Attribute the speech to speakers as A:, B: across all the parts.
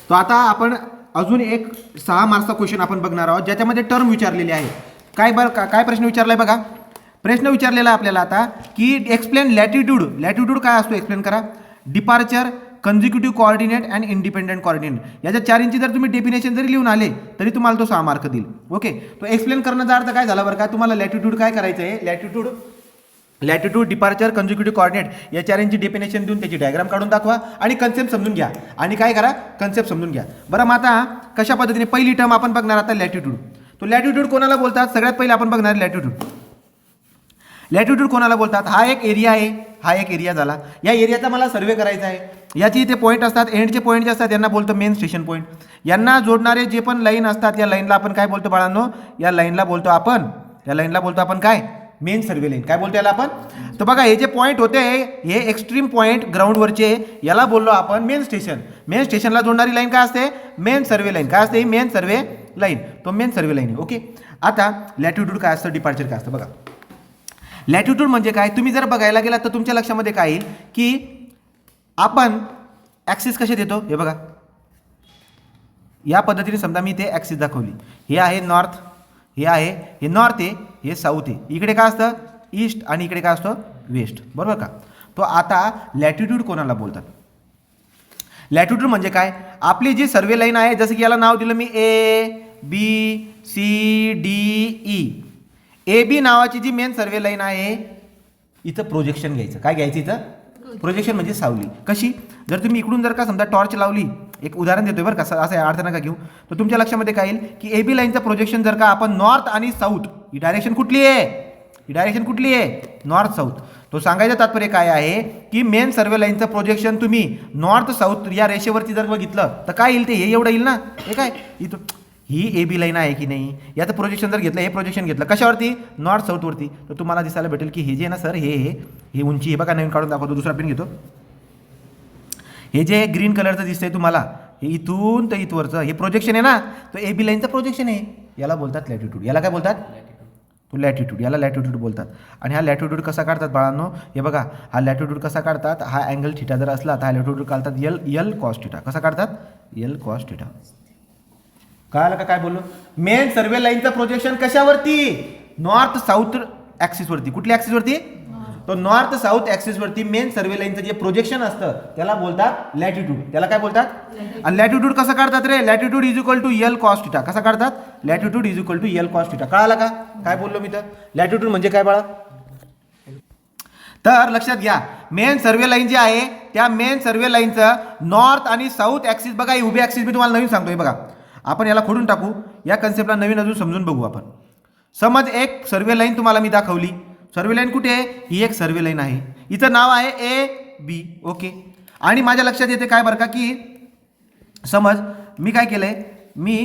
A: तो आता आपण अजून एक 6 मार्क्सचा क्वेश्चन आपण बघणार आहोत, ज्याच्यामध्ये टर्म विचारलेली आहे. काय प्रश्न विचारलाय बघा. प्रश्न विचारलेला आपल्याला आता की एक्सप्लेन लॅटिट्यूड. लॅटिट्यूड काय असतो एक्सप्लेन करा. Departure, consecutive coordinate and independent coordinate याच्या 4 जर तुम्ही डेफिनेशन जरी लिहून आले तरी तुम्हाला तो 6 मार्क देईल. ओके, तो एक्सप्लेन करण्याचा अर्थ काय झाला बरं का. तुम्हाला लॅटिट्यूड काय करायचं आहे. लॅटिट्यूड, डिपार्चर, कन्झिक्युटिव्ह कोऑर्डिनेट या 4 डेफिनेशन देऊन त्याची डायग्राम काढून दाखवा आणि कन्सेप्ट समजून घ्या. आणि काय करा, कन्सेप्ट समजून घ्या. बरं, मग आता कशा पद्धतीने पहिली टर्म आपण बघणार आता लॅटिट्यूड. तो लॅटिट्यूड कोणाला बोलतात. सगळ्यात पहिले आपण बघणार लॅटिट्यूड. लॅटिट्यूड कोणाला बोलतात. हा एक एरिया आहे, हा एक एरिया झाला. या एरियाचा मला सर्वे करायचा आहे. याची इथे पॉईंट असतात, एंडचे पॉईंट जे असतात यांना बोलतो मेन स्टेशन पॉईंट. यांना जोडणारे जे पण लाईन असतात या लाईनला आपण काय बोलतो बाळांनो, या लाईनला बोलतो आपण काय, मेन सर्वे लाईन. काय बोलतो याला आपण. तर बघा हे जे पॉईंट होते हे एक्स्ट्रीम पॉईंट ग्राउंडवरचे, याला बोललो आपण मेन स्टेशन. मेन स्टेशनला जोडणारी लाईन काय असते, मेन सर्वे लाईन. काय असते, मेन सर्वे लाईन. तो मेन सर्वे लाईन आहे. ओके, आता लॅटिट्यूड काय असतं, डिपार्चर काय असतं बघा. लॅटिट्यूड म्हणजे काय, तुम्ही जर बघायला गेलात तर तुमच्या लक्षामध्ये काय येईल की आपण ॲक्सिस कसे देतो. हे बघा या पद्धतीने समजा मी इथे ॲक्सिस दाखवली. हे आहे नॉर्थ, हे नॉर्थ आहे, हे साऊथ आहे. इकडे काय असतं ईस्ट आणि इकडे काय असतं वेस्ट. बरोबर का. तो आता लॅटिट्यूड कोणाला बोलतात. लॅटिट्यूड म्हणजे काय, आपली जी सर्वे लाईन आहे, जसं की याला नाव दिलं मी ABCDE. AB नावाची जी मेन सर्वे लाईन आहे इथं प्रोजेक्शन घ्यायचं. काय घ्यायचं इथं, प्रोजेक्शन म्हणजे सावली. कशी, जर तुम्ही इकडून जर का समजा टॉर्च लावली, एक उदाहरण देतोय बरं का, असं अर्थ नका घेऊ, तर तुमच्या लक्षामध्ये काय येईल की AB लाईनचं प्रोजेक्शन जर का आपण नॉर्थ आणि साऊथ, ही डायरेक्शन कुठली आहे, नॉर्थ साऊथ. तो सांगायचं तात्पर्य काय आहे की मेन सर्वे लाईनचं प्रोजेक्शन तुम्ही नॉर्थ साऊथ या रेषेवरती जर बघितलं तर काय येईल, ते हे एवढं येईल ना. हे काय इथं ही AB लाईन आहे की नाही, याचं प्रोजेक्शन जर घेतलं, हे प्रोजेक्शन घेतलं कशावरती, नॉर्थ साऊथवरती, तर तुम्हाला दिसायला भेटेल की हे जे ना सर, हे उंची, हे बघा नवीन काढून दाखवतो, दुसरा पेन घेतो. हे जे ग्रीन कलरचं दिसतंय तुम्हाला, हे इथून तर इथवरचं हे प्रोजेक्शन आहे ना, तो AB लाईनचं प्रोजेक्शन आहे. याला बोलतात लॅटिट्यूड. याला काय बोलतात, तो लॅटिट्यूड. याला लॅटिट्यूड बोलतात. आणि हा लॅटिट्यूड कसा काढतात बाळांनो, हे बघा हा लॅटिट्यूड कसा काढतात. हा अँगल थिटा जर असला तर हा लॅटिट्यूड काढतात L cos थिटा. कसा काढतात, L cos थिटा. कळालं का काय बोललो. मेन सर्वे लाईनचं प्रोजेक्शन कशावरती, नॉर्थ साऊथ ॲक्सिसवरती. कुठल्या ॲक्सिसवरती, तो नॉर्थ साऊथ ॲक्सिसवरती मेन सर्वे लाईनचं जे प्रोजेक्शन असतं त्याला बोलतात लॅटिट्यूड. त्याला काय बोलतात. आणि लॅटिट्यूड कसं काढतात रे, latitude is equal to L cos theta. कसा काढतात, latitude is equal to L cos theta. कळाला का काय बोललो मी. तर लॅटिट्यूड म्हणजे काय बाळा. तर लक्षात घ्या, मेन सर्वे लाईन जी आहे त्या मेन सर्वे लाईनचं नॉर्थ आणि साऊथ ॲक्सिस, बघा ही उभी ॲक्सिस मी तुम्हाला नवीन सांगतोय. बघा आपण याला खोडून टाकू, या कन्सेप्टला नवीन अजून समजून बघू आपण. समज एक सर्वे लाईन तुम्हाला मी दाखवली. सर्वे लाईन कुठे आहे, ही एक सर्वे लाईन आहे, इथं नाव आहे AB. ओके, आणि माझ्या लक्षात येते काय बरं का की समज मी काय केलंय, मी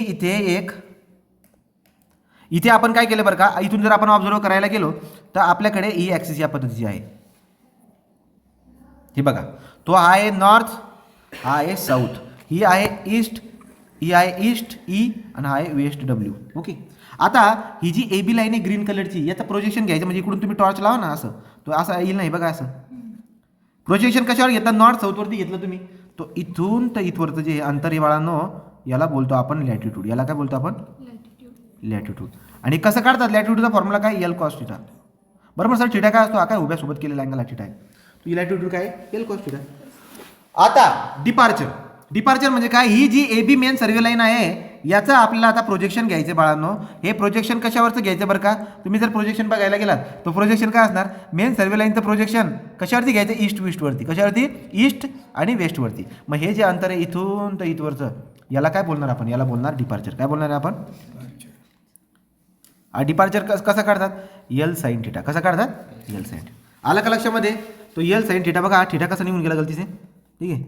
A: इथे आपण काय केलं बरं का, इथून जर आपण ऑब्झर्व करायला गेलो तर आपल्याकडे ही ॲक्सिस या पद्धतीची आहे. हे बघा, तो आहे नॉर्थ, हा आहे साऊथ, ही आहे ईस्ट, ही आहे ईस्ट E आणि हा आहे वेस्ट W. ओके, आता ही जी AB लाईन आहे ग्रीन कलरची, याचं प्रोजेक्शन घ्यायचं म्हणजे इकडून तुम्ही टॉर्च लावा ना, असं तो असं येईल नाही. बघा असं प्रोजेक्शन कशावर घेतात, नॉर्थ साऊथवरती घेतलं तुम्ही, तो इथून तर इथवरचं जे अंतर आहे बाळांनो याला बोलतो आपण लॅटिट्यूड. याला काय बोलतो आपण, लॅटिट्यूड. आणि कसं काढतात लॅटिट्यूडचा फॉर्म्युला काय, L cos थिटा. बरोबर सर. थिटा काय असतो, हा काय उभ्यासोबत केलेला अँगल थिटा आहे. तो लॅटिट्यूड काय, L cos थिटा. आता डिपार्चर म्हणजे काय, ही जी AB मेन सर्वे लाईन आहे याचं आपल्याला आता प्रोजेक्शन घ्यायचं बाळांनो. हे प्रोजेक्शन कशावरचं घ्यायचं बरं का, तुम्ही जर प्रोजेक्शन बघायला गेलात तो प्रोजेक्शन काय असणार, मेन सर्वे लाईनचं प्रोजेक्शन कशावरती घ्यायचं, ईस्ट वेस्टवरती. कशावरती, ईस्ट आणि वेस्टवरती. मग हे जे अंतर आहे इथून तर इथवरचं याला काय बोलणार आपण, याला बोलणार डिपार्चर. काय बोलणार आहे आपण, डिपार्चर. कसं काढतात, L sin थिटा. कसं काढतात, L sin थिटा. आलं का लक्षामध्ये. तो L sin थिटा बघा, थिटा कसा निघून गेला गलतीचे, ठीक आहे,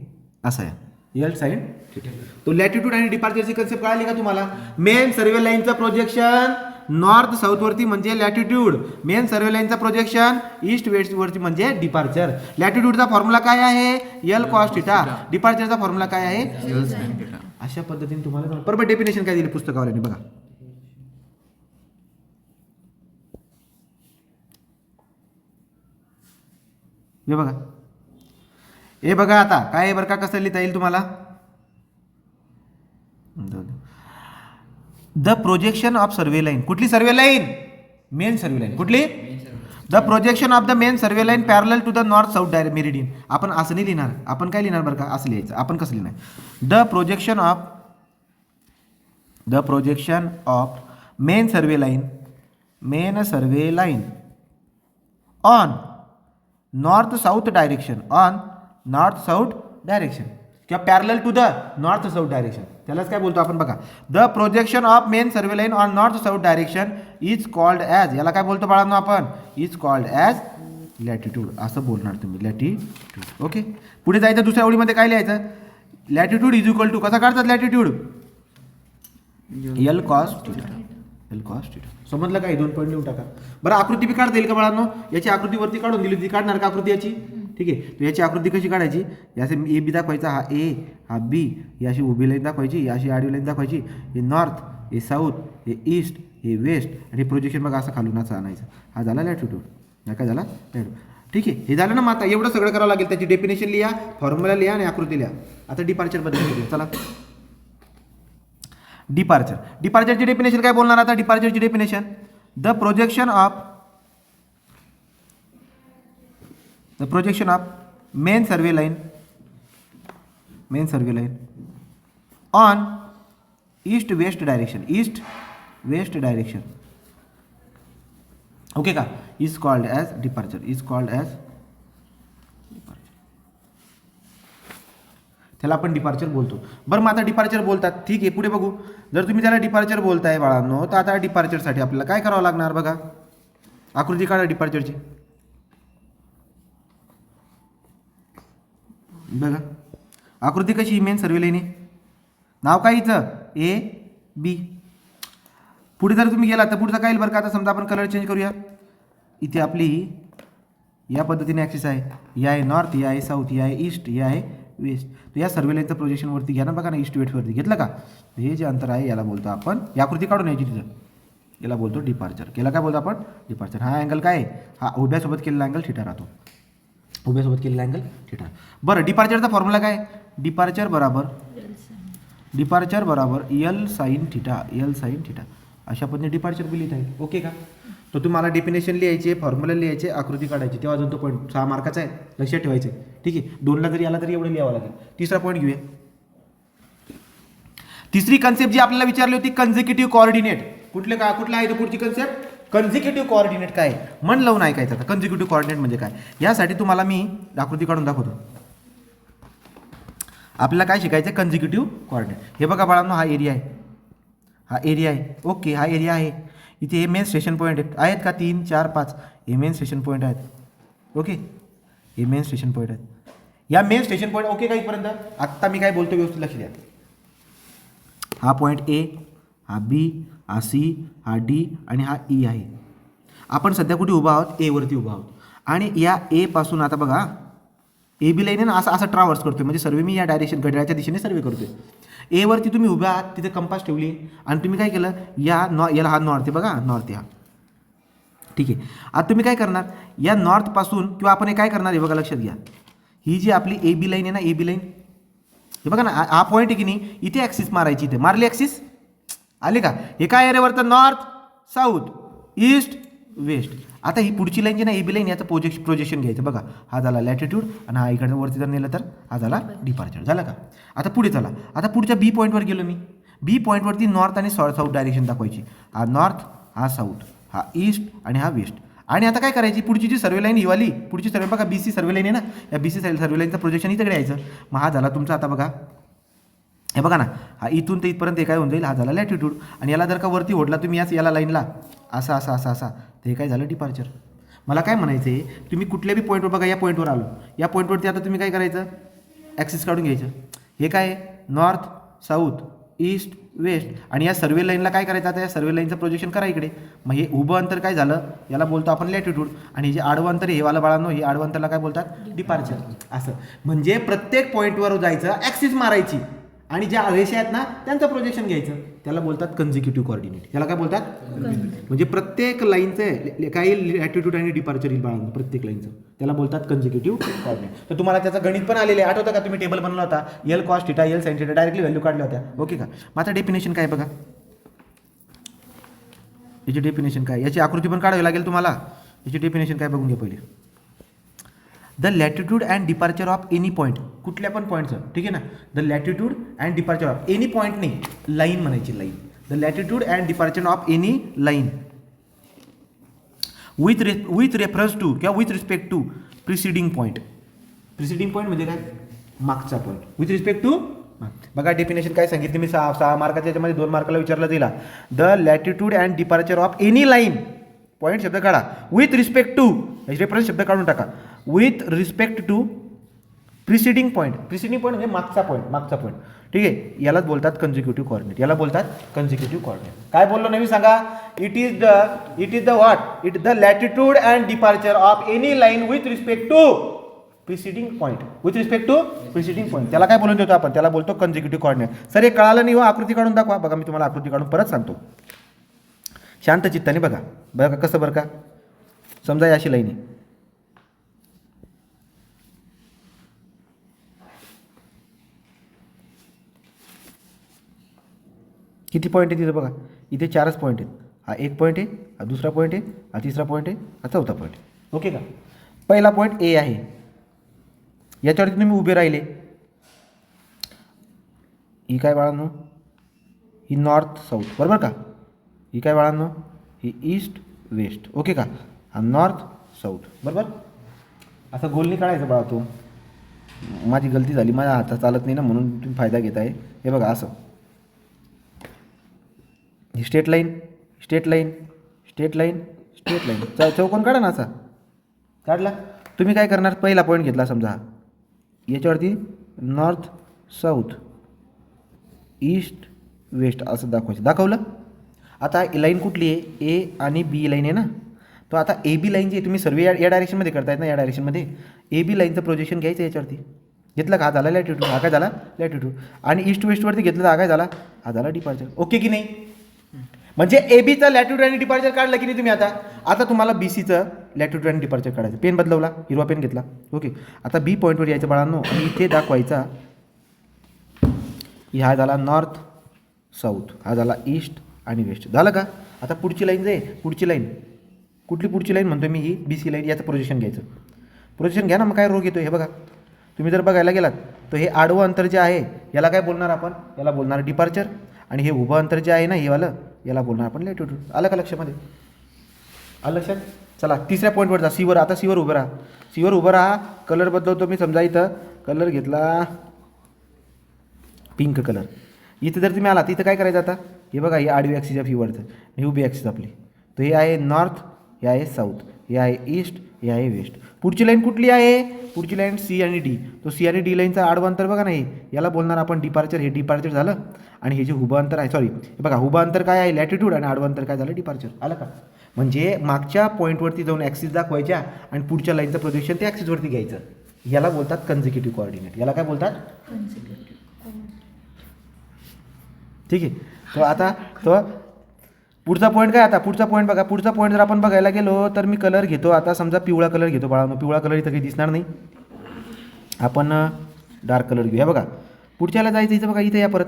A: असं आहे L sin थिटा. तो लॅटिट्यूड आणि डिपार्चरची कन्सेप्ट कळाली का तुम्हाला. मेन सर्वे लाईनचं प्रोजेक्शन नॉर्थ साऊथवरती म्हणजे लॅटिट्यूड, मेन सर्वे लाईनचं प्रोजेक्शन ईस्ट वेस्टवरती म्हणजे डिपार्चर. लॅटिट्यूडचा फॉर्म्युला काय आहे, L cos थिटा. डिपार्चरचा फॉर्म्युला काय आहे, L sin थिटा. अशा पद्धतीने तुम्हाला बरोबर डेफिनेशन काय दिली पुस्तकावाल्याने बघा. हे बघा आता काय आहे बरं का, कसं लिहिता येईल तुम्हाला. The projection of survey line, कुठली survey line? Main survey line. कुठली? The projection of the main survey line parallel to the north south meridian. आपण असं नाही लिहिणार, आपण काय लिहिणार बरं का, असं लिहायचं. आपण कसं लिहिणार? The projection of main survey line on north south direction, किंवा parallel to the north south direction, त्यालाच काय बोलतो आपण बघा. The projection of main survey line on north south direction is called as, याला काय बोलतो बाळांनो आपण? इज कॉल्ड ॲज लॅटिट्यूड, असं बोलणार तुम्ही, लॅटिट्यूड. ओके, पुढे जायचं. दुसऱ्या ओळीमध्ये काय लिहायचं? लॅटिट्यूड इज इक्वल टू, कसा काढतात लॅटिट्यूड? L cos theta. समजलं काय? 2 पॉईंट लिहून टाका. बरं, आकृती बी काढता येईल का बाळांनो? याची आकृती वरती काढून दिली, ती काढणार का आकृती याची? ठीक आहे, तर याची आकृती कशी काढायची? याचे ए बी दाखवायचा, हा ए, हा बी, ही अशी उभी लाईन दाखवायची, ही अशी आडवी लाईन दाखवायची, हे नॉर्थ, हे साऊथ, हे ईस्ट, हे वेस्ट, आणि हे प्रोजेक्शन बघा असं खालून असं आणायचं. हा झाला लॅटिट्यूड. या काय झाला? लॅटिट्यूड. ठीक आहे, हे झालं ना. मग आता एवढं सगळं करावं लागेल. त्याची डेफिनेशन लिहा, फॉर्म्युला लिहा आणि आकृती लिहा. आता डिपार्चर बद्दल करूया. चला, डिपार्चरची डेफिनेशन काय बोलणार आता? डिपार्चरची definition, the projection of main survey line on east west direction, okay का, इज कॉल्ड ॲज डिपार्चर. त्याला आपण डिपार्चर बोलतो. बरं, मग आता डिपार्चर बोलतात, ठीक आहे, पुढे बघू. जर तुम्ही त्याला डिपार्चर बोलताय बाळांनो, तर आता डिपार्चरसाठी आपल्याला काय करावं लागणार बघा. आकृती काढा डिपार्चरची. बघा आकृती कशी? मेन सर्वे लाईन आहे, नाव काय हिचं? A B. पुढे जर तुम्ही गेला तर पुढचं काय येईल बरं का? आता समजा आपण कलर चेंज करूया. इथे आपली या पद्धतीने ॲक्सिस आहे, या आहे नॉर्थ, या आहे साऊथ, या आहे ईस्ट, या आहे वेस्ट. तर या सर्वे लाईनचं प्रोजेक्शनवरती घ्या ना बघा ना, ईस्ट वेस्टवरती घेतलं का? हे जे अंतर आहे याला बोलतो आपण, या आकृती काढून यायची तिथं, याला बोलतो डिपार्चर. केला काय बोलतो आपण? डिपार्चर. हा अँगल काय आहे? हा उभ्यासोबत केलेला अँगल थिटा राहतो, बरं, डिपार्चरचा फॉर्म्युला काय? डिपार्चर बराबर एल साईन थिटा. अशा पद्धतीने डिपार्चर बी लिहित आहे. ओके का? तर तुम्हाला डेफिनेशन लिहायचे, फॉर्म्युला लिहायचे, आकृती काढायची, तेव्हा अजून तो पॉईंट 6 मार्काचा आहे, लक्षात ठेवायचे. ठीक आहे, 2ला जरी आला तरी एवढं लिहावं लागेल. तिसरा पॉईंट घेऊया. तिसरी कन्सेप्ट जी आपल्याला विचारली होती, कन्झिक्युटिव्ह कोऑर्डिनेट. कुठला आहे तो? पुढची कन्सेप्ट कन्झिक्युटिव्ह कोऑर्डिनेट काय? मन लावून ऐकायचं. आता कन्झिक्युटिव्ह कोऑर्डिनेट म्हणजे काय? यासाठी तुम्हाला मी आकृती काढून दाखवतो. आपल्याला काय शिकायचं? Consecutive coordinate. हे बघा बाळांनो, हा एरिया आहे, ओके, हा एरिया आहे. इथे हे मेन स्टेशन पॉईंट आहेत का? 3, 4, 5 हे मेन स्टेशन पॉईंट आहेत. ओके, हे मेन स्टेशन पॉईंट आहेत. या मेन स्टेशन पॉईंट ओके का इथपर्यंत? आत्ता मी काय बोलतो व्यवस्थित लक्ष द्या. हा पॉईंट ए, हा बी, हा सी, हा डी आणि हा ई आहे. आपण सध्या कुठे उभा आहोत? ए वरती उभा आहोत. आणि या ए पासून आता बघा ए बी लाईन आहे ना, असं ट्रॅव्हर्स करतोय, म्हणजे सर्वे मी या डायरेक्शन घड्याळाच्या दिशेने सर्वे करतोय. ए वरती तुम्ही उभ्या आहात, तिथे कंपास ठेवली आणि तुम्ही काय केलं? याला हा नॉर्थ आहे बघा, नॉर्थ आहे हा. ठीक आहे, आता तुम्ही काय करणार? या नॉर्थपासून किंवा आपण हे काय करणार आहे बघा, लक्षात घ्या. ही जी आपली ए बी लाईन आहे ना, ए बी लाईन, हे बघा ना, हा पॉईंट आहे की नाही, इथे ॲक्सिस मारायची. इथे मारली ॲक्सिस, आले का? हे काय आहे रे वरतं? North, south, east, west. आता ही पुढची लाईन जी ना, ए बी लाईन, याचं प्रोजेक्शन घ्यायचं बघा. हा झाला लॅटिट्यूड आणि हा इकडनं वरती जर नेलं तर हा झाला डिपार्चर. झालं का? आता पुढे चला. आता पुढच्या बी पॉईंटवर गेलो मी. बी पॉईंटवरती नॉर्थ आणि साऊथ डायरेक्शन दाखवायची. हा नॉर्थ, हा साऊथ, हा ईस्ट आणि हा वेस्ट. आणि आता काय करायची? पुढची जी सर्वे लाईन ही वाली, पुढची सर्वे बघा, बी सी सर्वे लाईन आहे ना, या बी सी सर्वे लाईनचं प्रोजेक्शन इकडे यायचं. मग हा झाला तुमचा, आता बघा हे बघा ना, हा इथून ते इथपर्यंत हे काय होऊन जाईल? हा झाला लॅटिट्यूड. आणि याला जर का वरती ओढला तुम्ही याला लाईनला असा तर हे काय झालं? डिपार्चर. मला काय म्हणायचं आहे, तुम्ही कुठल्या बी पॉईंटवर बघा, या पॉईंटवर आलो, या पॉईंटवरती आता तुम्ही काय करायचं? ॲक्सिस काढून घ्यायचं. हे काय? North, south, east, west. आणि या सर्वे लाईनला काय करायचं? आता या सर्वे लाईनचं प्रोजेक्शन करा इकडे. मग हे उभं अंतर काय झालं? याला बोलतो आपण लॅटिट्यूड. आणि हे जे आडवं अंतर हे वाला बाळांनो, हे आडवं अंतरला काय बोलतात? डिपार्चर. असं म्हणजे प्रत्येक पॉईंटवर जायचं, ॲक्सिस मारायची आणि ज्या रेषा आहेत ना त्यांचं प्रोजेक्शन घ्यायचं, त्याला बोलतात कन्झिक्युटिव्ह कोऑर्डिनेट. याला काय बोलतात? म्हणजे प्रत्येक लाईनचं काही लॅटिट्यूड आणि डिपार्चर येईल बाळांनो, प्रत्येक लाईनचं, त्याला बोलतात कन्झिक्युटिव्ह कोऑर्डिनेट. तर तुम्हाला त्याचं गणित पण आलेले आठवतं का? तुम्ही टेबल बनवला होता, L cos theta L sine theta, directly value काढल्या होत्या. ओके का? मग आता डेफिनेशन काय बघा, याची डेफिनेशन काय, याची आकृती पण काढावी लागेल तुम्हाला. याची डेफिनेशन काय बघून घ्या पहिले. The latitude and departure of any point, कुठल्या पण पॉईंटचं, ठीक आहे ना. The latitude and departure of any point नाही, लाईन म्हणायची, line. The latitude and departure of any line with reference to किंवा with respect to preceding point. Preceding point म्हणजे काय? मागचा पॉईंट. विथ रिस्पेक्ट टू, बघा डेफिनेशन काय सांगितली मी, 6 मार्काच्या याच्यामध्ये 2 मार्काला विचारला जाईल. The latitude and departure of any line, point शब्द काढा, विथ रिस्पेक्ट टू, रेफरन्स शब्द काढून टाका, with respect to preceding point. Preceding point म्हणजे मागचा पॉईंट, मागचा पॉईंट, ठीक आहे. यालाच बोलतात कन्झिक्युटिव्ह कोऑर्डिनेट. याला बोलतात कन्झिक्युटिव्ह कोऑर्डिनेट. काय बोललो नवी सांगा? It is the what? It the latitude and departure of any line with respect to preceding point. With respect to preceding point, त्याला काय बोलून देतो आपण? त्याला बोलतो कन्झिक्युटिव्ह कोऑर्डिनेट. सर हे कळालं नाही हो, आकृती काढून दाखवा. बघा मी तुम्हाला आकृती काढून परत सांगतो, शांत चित्ताने बघा. बघा कसं, बरं का, समजा ही अशी लाईन आहे, किती पॉईंट आहे तिथं बघा, इथे 4च पॉईंट आहेत. हा एक पॉईंट आहे, हा दुसरा पॉईंट आहे, हा तिसरा पॉईंट आहे, हा चौथा पॉईंट आहे. ओके का? पहिला पॉईंट ए आहे, याच्यावरती तुम्ही उभे राहिले. ही काय बाळांनो? ही नॉर्थ साऊथ, बरोबर का? ही काय बाळांनो? ही ईस्ट वेस्ट. ओके का? हा नॉर्थ साऊथ, बरोबर. असं गोल नाही काढायचं बाळा. तो माझी गलती झाली, माझ्या हातात चालत नाही ना, म्हणून तुम्ही फायदा घेत आहे. हे बघा असं, ही straight line, straight line, straight line, straight line, चौकोन काढा ना असा. काढला. तुम्ही काय करणार? पहिला पॉईंट घेतला समजा, हा याच्यावरती नॉर्थ साऊथ ईस्ट वेस्ट असं दाखवायचं. दाखवलं. आता लाईन कुठली आहे? ए आणि बी लाईन आहे ना. तो आता ए बी लाईन जी आहे, तुम्ही सर्व या डायरेक्शनमध्ये करतायत ना, या डायरेक्शनमध्ये ए बी लाईनचं प्रोजेक्शन घ्यायचं याच्यावरती. घेतलं का? हा झाला लॅटिट्यूड, हा काय झाला? लॅटिट्यूड. आणि ईस्ट वेस्टवरती घेतलं तर हा काय झाला? हा झाला डिपार्चर. ओके की नाही? म्हणजे ए बीचं लॅटिट्यूड आणि डिपार्चर काढलं की नाही तुम्ही? आता तुम्हाला बी सीचं लॅटिट्यूड आणि डिपार्चर काढायचं. पेन बदलवला, हिरवा पेन घेतला. ओके. आता बी पॉईंटवर यायचं बाळांनो, आणि इथे दाखवायचा हा झाला नॉर्थ साऊथ, हा झाला ईस्ट आणि वेस्ट. झालं का? आता पुढची लाईन जाईल. पुढची लाईन कुठली? पुढची लाईन म्हणतो मी ही बी सी लाईन. याचं प्रोजेक्शन घ्यायचं. प्रोजेक्शन घ्या ना. मग काय रोग येतो? हे बघा, तुम्ही जर बघायला गेलात तर हे आडवं अंतर जे आहे याला काय बोलणार आपण? याला बोलणार डिपार्चर. आणि हे उभं अंतर जे आहे ना, हे वालं, याला बोलणार आपण लॅटिट्यूड. आलं का लक्षामध्ये? आलं लक्षात? चला तिसऱ्या पॉईंटवर जा, सीवर. आता सीवर उभं राहा. सीवर उभं राहा. कलर बदलवतो मी. समजा इथं कलर घेतला पिंक कलर. इथं जर तुम्ही आला तिथं काय करायचं? आता हे बघा, हे आडवी ॲक्सिस ऑफ हिवरचं, ही उभी ॲक्सिस आपली. तर हे आहे नॉर्थ, हे आहे साऊथ, हे आहे ईस्ट, हे आहे वेस्ट. पुढची लाईन कुठली आहे? पुढची लाईन सी आणि डी. तो सी आणि डी लाईनचा आडवं अंतर बघा नाही, याला बोलणार आपण डिपार्चर. हे डिपार्चर झालं. आणि हे जे उभं अंतर आहे, सॉरी हे बघा, उभं अंतर काय आहे? लॅटिट्यूड. आणि आडवं अंतर काय झालं? डिपार्चर. आलं का? म्हणजे मागच्या पॉईंटवरती जाऊन ॲक्सिस दाखवायच्या आणि पुढच्या लाईनचं प्रोजेक्शन त्या ॲक्सिसवरती घ्यायचं. याला बोलतात कन्झिक्युटिव्ह कोऑर्डिनेट. याला काय बोलतात? ठीक आहे. तो आता तो पुढचा पॉईंट काय? आता पुढचा पॉईंट बघा. पुढचा पॉईंट जर आपण बघायला गेलो तर मी कलर घेतो. आता समजा पिवळा कलर घेतो बाळांनो. पिवळा कलर इथं काही दिसणार नाही, आपण डार्क कलर घेऊया. बघा पुढच्याला जायचं. इथं बघा, इथं या परत.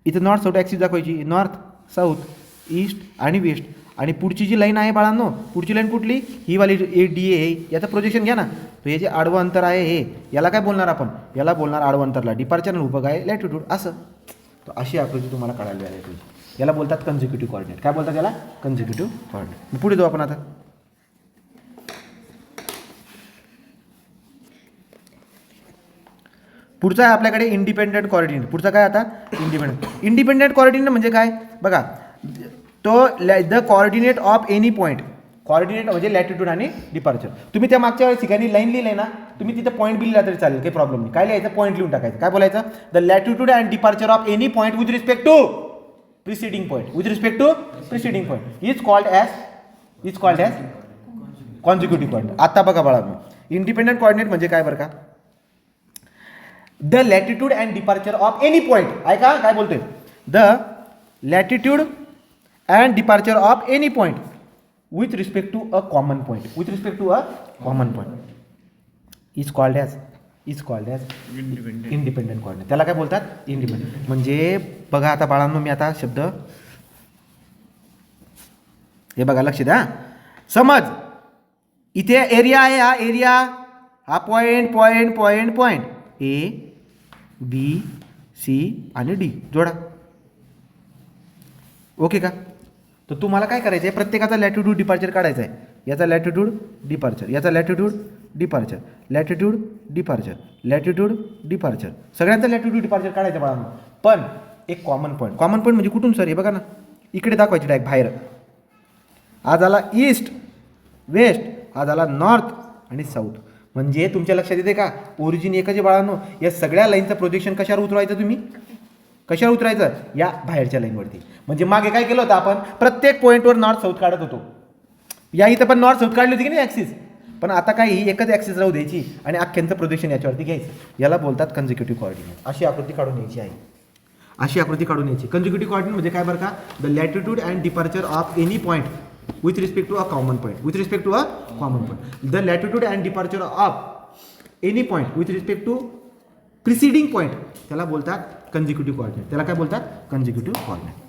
A: इथं नॉर्थ साऊथ ॲक्सिस दाखवायची. नॉर्थ साऊथ ईस्ट आणि वेस्ट. आणि पुढची जी लाईन आहे बाळांनो, पुढची लाईन कुठली? ही वाली ए डी ए. याचं प्रोजेक्शन घ्या ना. तर हे जे आडवं अंतर आहे हे, याला काय बोलणार आपण? याला बोलणार आडवं अंतरला डिपार्चर. उभं काय? लॅटिट्यूड. असं. तर अशी आकृती तुम्हाला काढायला आहे. याला बोलतात कन्झिक्युटिव्ह कोऑर्डिनेट. काय बोलतात याला? Consecutive coordinate. पुढे जाऊ आपण आता. पुढचा आहे आपल्याकडे इंडिपेंडेंट कोऑर्डिनेट. पुढचा काय आता? इंडिपेंडेंट कोऑर्डिनेट म्हणजे काय? बघा, तो the coordinate of any point. Coordinate म्हणजे लॅटिट्यूड आणि डिपार्चर. तुम्ही त्या मागच्या ठिकाणी लाईन लिहिली ना, तुम्ही तिथे पॉईंट बी लिहिला तरी चालेल, काही प्रॉब्लेम नाही. काय लिहायचं? पॉईंट लिहून टाकायचं. काय बोलायचं? The latitude and departure of any point with respect to preceding point. With respect to preceding point is called as consecutive coordinate. आता बघा बाळा, इंडिपेंडेंट कोऑर्डिनेट म्हणजे काय बरं का? The latitude and departure of any point. ऐका काय बोलतोय. The latitude and departure of any point with respect to a common point. With respect to a common point is called as independent coordinate. त्याला काय बोलतात? Independent. म्हणजे बघा आता बाळांनो, मी आता शब्द हे बघा, लक्ष द्या. समज इथे एरिया आहे, हा एरिया, हा point point point point A B C आणि डी जोडा. ओके का? तर तुम्हाला काय करायचं आहे, प्रत्येकाचा लॅटिट्यूड डिपार्चर काढायचा आहे. याचा लॅटिट्यूड डिपार्चर, याचा latitude departure, latitude departure, latitude departure, सगळ्यांचा लॅटिट्यूड डिपार्चर काढायचं बाळांनो. पण एक कॉमन पॉईंट. कॉमन पॉईंट म्हणजे कुठून सर? हे बघा ना, इकडे दाखवायची डायरेक्ट बाहेर. हा झाला ईस्ट वेस्ट, हा झाला नॉर्थ आणि साऊथ. म्हणजे तुमच्या लक्षात येते का, ओरिजिन एकच आहे बाळांनो. या सगळ्या लाईनचं प्रोजेक्शन कशावर उतरवायचं तुम्ही? कशावर उतरायचं? या बाहेरच्या लाईनवरती. म्हणजे मागे काय केलं होतं आपण, प्रत्येक पॉईंटवर नॉर्थ साऊथ काढत होतो. या इथं पण नॉर्थ साऊथ काढली होती की नाही ॲक्सिस. पण आता काही एकच ॲक्सिस राहू द्यायची आणि अख्ख्यांचं प्रोजेक्शन याच्यावरती घ्यायचं. याला बोलतात कन्झिक्युटिव्ह कोऑर्डिनेट. अशी आकृती काढून यायची आहे. अशी आकृती काढून यायची. कन्झिक्युटिव्ह कोऑर्डिनेट म्हणजे काय बरं का, the latitude and departure of any point with respect to a common point. With respect to a common point, the latitude and departure of any point with respect to preceding point त्याला बोलतात consecutive coordinate. त्याला काय बोलतात? consecutive coordinate.